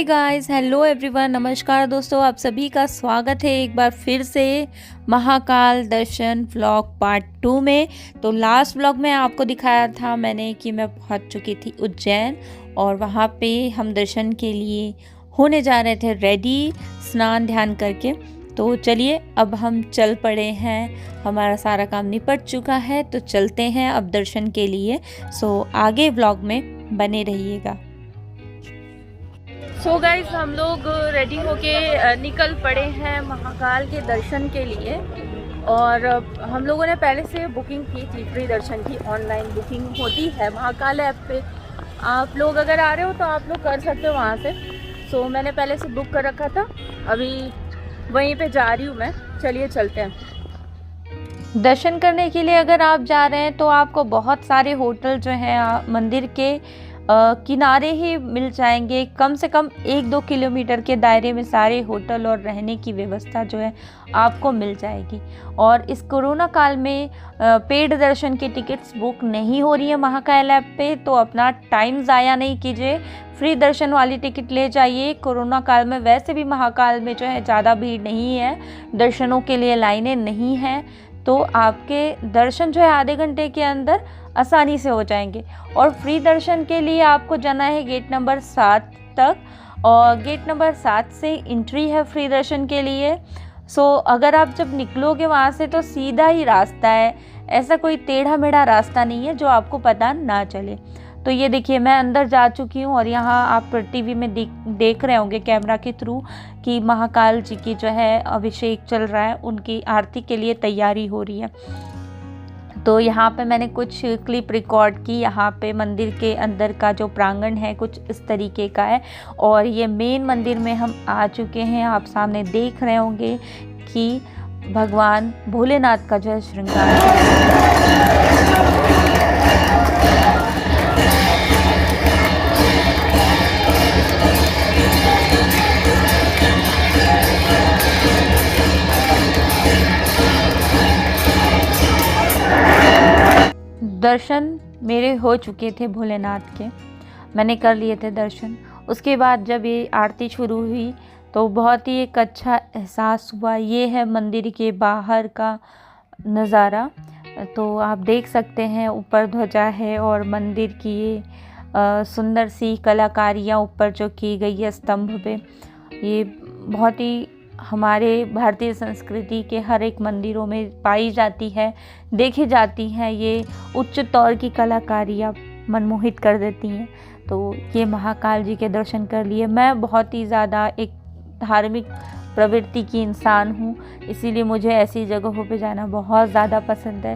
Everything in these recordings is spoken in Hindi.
गाइस, हेलो एवरीवन, नमस्कार दोस्तों। आप सभी का स्वागत है एक बार फिर से महाकाल दर्शन व्लॉग पार्ट 2 में। तो लास्ट व्लॉग में आपको दिखाया था मैंने कि मैं पहुंच चुकी थी उज्जैन और वहां पे हम दर्शन के लिए होने जा रहे थे रेडी, स्नान ध्यान करके। तो चलिए अब हम चल पड़े हैं, हमारा सारा काम निपट चुका है तो चलते हैं अब दर्शन के लिए। सो आगे व्लॉग में बने रहिएगा। सो गाइस, हम लोग रेडी होके निकल पड़े हैं महाकाल के दर्शन के लिए। और हम लोगों ने पहले से बुकिंग की थी, फ्री दर्शन की ऑनलाइन बुकिंग होती है महाकाल ऐप पे। आप लोग अगर आ रहे हो तो आप लोग कर सकते हो वहाँ से। सो मैंने पहले से बुक कर रखा था, अभी वहीं पे जा रही हूँ मैं। चलिए चलते हैं। दर्शन करने के लिए अगर आप जा रहे हैं तो आपको बहुत सारे होटल जो हैं मंदिर के किनारे ही मिल जाएंगे। कम से कम 1-2 किलोमीटर के दायरे में सारे होटल और रहने की व्यवस्था जो है आपको मिल जाएगी। और इस कोरोना काल में पेड दर्शन की टिकट्स बुक नहीं हो रही है महाकाल ऐप पे, तो अपना टाइम ज़ाया नहीं कीजिए, फ्री दर्शन वाली टिकट ले जाइए। कोरोना काल में वैसे भी महाकाल में जो है ज़्यादा भीड़ नहीं है, दर्शनों के लिए लाइनें नहीं हैं, तो आपके दर्शन जो है आधे घंटे के अंदर आसानी से हो जाएंगे। और फ्री दर्शन के लिए आपको जाना है गेट नंबर 7 तक, और गेट नंबर 7 से एंट्री है फ्री दर्शन के लिए। सो अगर आप जब निकलोगे वहाँ से तो सीधा ही रास्ता है, ऐसा कोई टेढ़ा मेढ़ा रास्ता नहीं है जो आपको पता ना चले। तो ये देखिए मैं अंदर जा चुकी हूँ और यहाँ आप टीवी में देख रहे होंगे कैमरा के थ्रू कि महाकाल जी की जो है अभिषेक चल रहा है, उनकी आरती के लिए तैयारी हो रही है। तो यहाँ पे मैंने कुछ क्लिप रिकॉर्ड की। यहाँ पे मंदिर के अंदर का जो प्रांगण है कुछ इस तरीके का है और ये मेन मंदिर में हम आ चुके हैं। आप सामने देख रहे होंगे कि भगवान भोलेनाथ का जो है श्रृंगार दर्शन मेरे हो चुके थे भोलेनाथ के, मैंने कर लिए थे दर्शन। उसके बाद जब ये आरती शुरू हुई तो बहुत ही एक अच्छा एहसास हुआ। ये है मंदिर के बाहर का नज़ारा, तो आप देख सकते हैं ऊपर ध्वजा है और मंदिर की ये सुंदर सी कलाकारियाँ ऊपर जो की गई है स्तंभ पे, ये बहुत ही हमारे भारतीय संस्कृति के हर एक मंदिरों में पाई जाती है, देखी जाती हैं। ये उच्च तौर की कलाकारियाँ मनमोहित कर देती हैं। तो ये महाकाल जी के दर्शन कर लिए। मैं बहुत ही ज़्यादा एक धार्मिक प्रवृत्ति की इंसान हूँ, इसीलिए मुझे ऐसी जगहों पे जाना बहुत ज़्यादा पसंद है।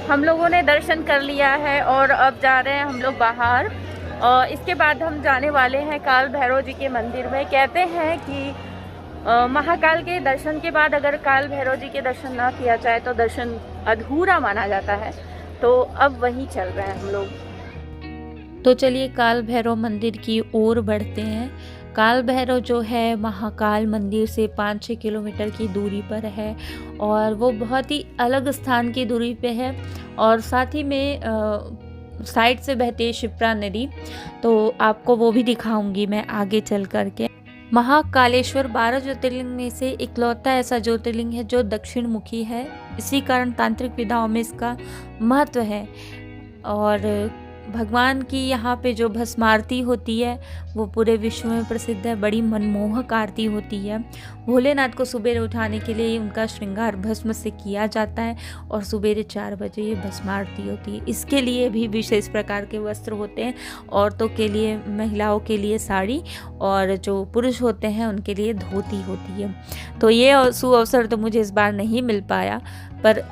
हम लोगों ने दर्शन कर लिया है और अब जा रहे हैं हम लोग बाहर। और इसके बाद हम जाने वाले हैं काल भैरव जी के मंदिर में। कहते हैं कि महाकाल के दर्शन के बाद अगर काल भैरव जी के दर्शन ना किया जाए तो दर्शन अधूरा माना जाता है। तो अब वहीं चल रहे हैं हम लोग। तो चलिए काल भैरव मंदिर की ओर बढ़ते हैं। काल भैरव जो है महाकाल मंदिर से 5-6 किलोमीटर की दूरी पर है और वो बहुत ही अलग स्थान की दूरी पे है। और साथ ही में साइड से बहती है शिप्रा नदी, तो आपको वो भी दिखाऊंगी मैं आगे चल करके। महाकालेश्वर 12 ज्योतिर्लिंग में से इकलौता ऐसा ज्योतिर्लिंग है जो दक्षिण मुखी है, इसी कारण तांत्रिक विधाओं में इसका महत्व है। और भगवान की यहाँ पे जो भस्म आरती होती है वो पूरे विश्व में प्रसिद्ध है, बड़ी मनमोहक आरती होती है। भोलेनाथ को सुबह उठाने के लिए उनका श्रृंगार भस्म से किया जाता है और सुबह 4 बजे ये भस्म आरती होती है। इसके लिए भी विशेष प्रकार के वस्त्र होते हैं, औरतों के लिए, महिलाओं के लिए साड़ी, और जो पुरुष होते हैं उनके लिए धोती होती है। तो ये सुअवसर तो मुझे इस बार नहीं मिल पाया, पर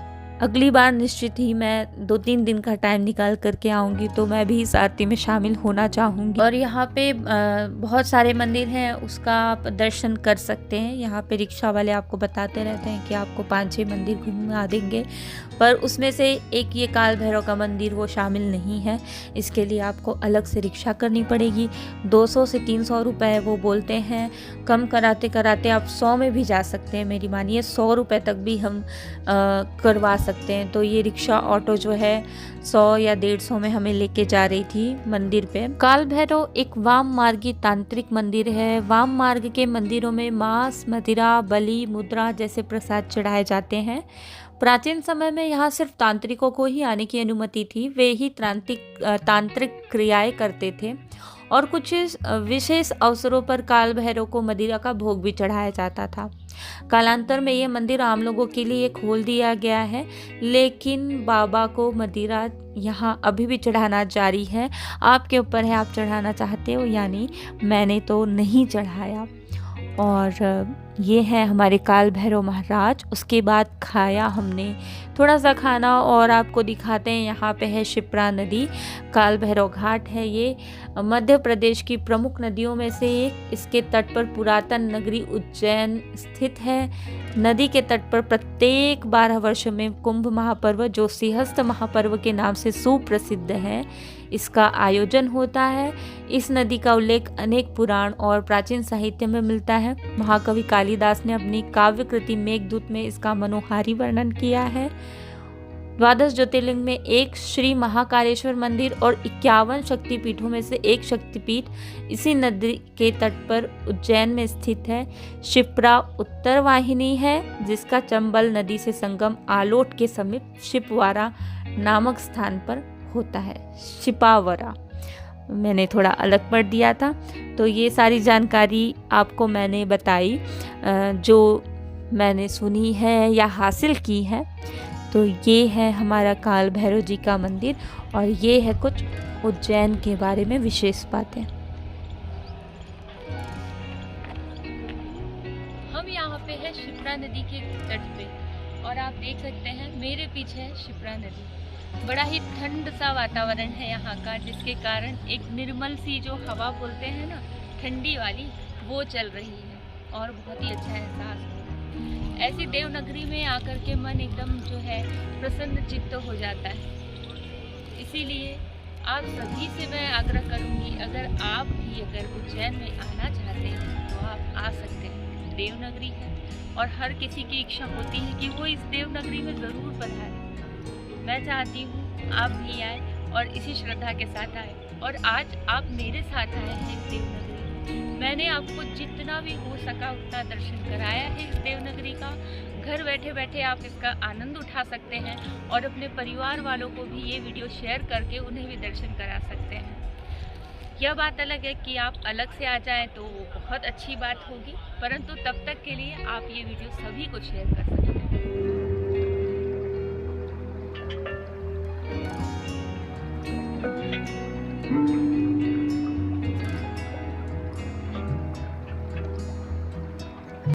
अगली बार निश्चित ही मैं 2-3 दिन का टाइम निकाल करके आऊँगी, तो मैं भी इस आरती में शामिल होना चाहूँगी। और यहाँ पे बहुत सारे मंदिर हैं, उसका आप दर्शन कर सकते हैं। यहाँ पे रिक्शा वाले आपको बताते रहते हैं कि आपको 5-6 मंदिर घुमा देंगे, पर उसमें से एक ये काल भैरव का मंदिर वो शामिल नहीं है। इसके लिए आपको अलग से रिक्शा करनी पड़ेगी। 200 से 300 रुपये वो बोलते हैं। कम कराते कराते आप 100 में भी जा सकते हैं। मेरी मानिए 100 रुपये तक भी हम करवा सकते सकते हैं। तो ये रिक्शा ऑटो जो है 100 या 150 में हमें लेके जा रही थी मंदिर पे। काल भैरव एक वाम मार्गी तांत्रिक मंदिर है। वाम मार्ग के मंदिरों में मांस, मदिरा, बलि, मुद्रा जैसे प्रसाद चढ़ाए जाते हैं। प्राचीन समय में यहाँ सिर्फ तांत्रिकों को ही आने की अनुमति थी। वे ही तांत्रिक क्रियाएं करते थे और कुछ विशेष अवसरों पर काल भैरव को मदिरा का भोग भी चढ़ाया जाता था। कालांतर में ये मंदिर आम लोगों के लिए खोल दिया गया है, लेकिन बाबा को मदिरा यहाँ अभी भी चढ़ाना जारी है। आपके ऊपर है, आप चढ़ाना चाहते हो या नहीं। मैंने तो नहीं चढ़ाया। और ये है हमारे काल भैरव महाराज। उसके बाद खाया हमने थोड़ा सा खाना और आपको दिखाते हैं। यहाँ पे है शिप्रा नदी, काल भैरव घाट है। ये मध्य प्रदेश की प्रमुख नदियों में से एक। इसके तट पर पुरातन नगरी उज्जैन स्थित है। नदी के तट पर प्रत्येक 12 वर्ष में कुंभ महापर्व, जो सिंहस्थ महापर्व के नाम से सुप्रसिद्ध है, इसका आयोजन होता है। इस नदी का उल्लेख अनेक पुराण और प्राचीन साहित्य में मिलता है। महाकवि कालिदास ने अपनी काव्य कृति मेघदूत में इसका मनोहारी वर्णन किया है। 12 ज्योतिर्लिंग में एक श्री महाकालेश्वर मंदिर और 51 शक्तिपीठों में से एक शक्तिपीठ इसी नदी के तट पर उज्जैन में स्थित है। शिप्रा उत्तर वाहिनी है, जिसका चंबल नदी से संगम आलोट के समीप शिपवारा नामक स्थान पर होता है। शिपावरा मैंने थोड़ा अलग पढ़ दिया था। तो ये सारी जानकारी आपको मैंने बताई जो मैंने सुनी है या हासिल की है। तो ये है हमारा काल भैरव जी का मंदिर और ये है कुछ उज्जैन के बारे में विशेष बातें। हम यहाँ पे है शिप्रा नदी के तट पे और आप देख सकते हैं मेरे पीछे है शिप्रा नदी। बड़ा ही ठंड सा वातावरण है यहाँ का, जिसके कारण एक निर्मल सी जो हवा बोलते हैं ना, ठंडी वाली, वो चल रही है और बहुत ही अच्छा एहसास हो रहा है। ऐसी देवनगरी में आकर के मन एकदम जो है प्रसन्न चित्त हो जाता है। इसीलिए आप सभी से मैं आग्रह करूँगी, अगर आप भी अगर उज्जैन में आना चाहते हैं तो आप आ सकते हैं। देवनगरी है और हर किसी की इच्छा होती है कि वो इस देवनगरी में ज़रूर पधारे। मैं चाहती हूँ आप भी आए और इसी श्रद्धा के साथ आए। और आज आप मेरे साथ आए हैं इस देवनगरी। मैंने आपको जितना भी हो सका उतना दर्शन कराया है इस देवनगरी का। घर बैठे बैठे आप इसका आनंद उठा सकते हैं और अपने परिवार वालों को भी ये वीडियो शेयर करके उन्हें भी दर्शन करा सकते हैं। यह बात अलग है कि आप अलग से आ जाएं तो वो बहुत अच्छी बात होगी, परंतु तब तक के लिए आप ये वीडियो सभी को शेयर कर सकते हैं।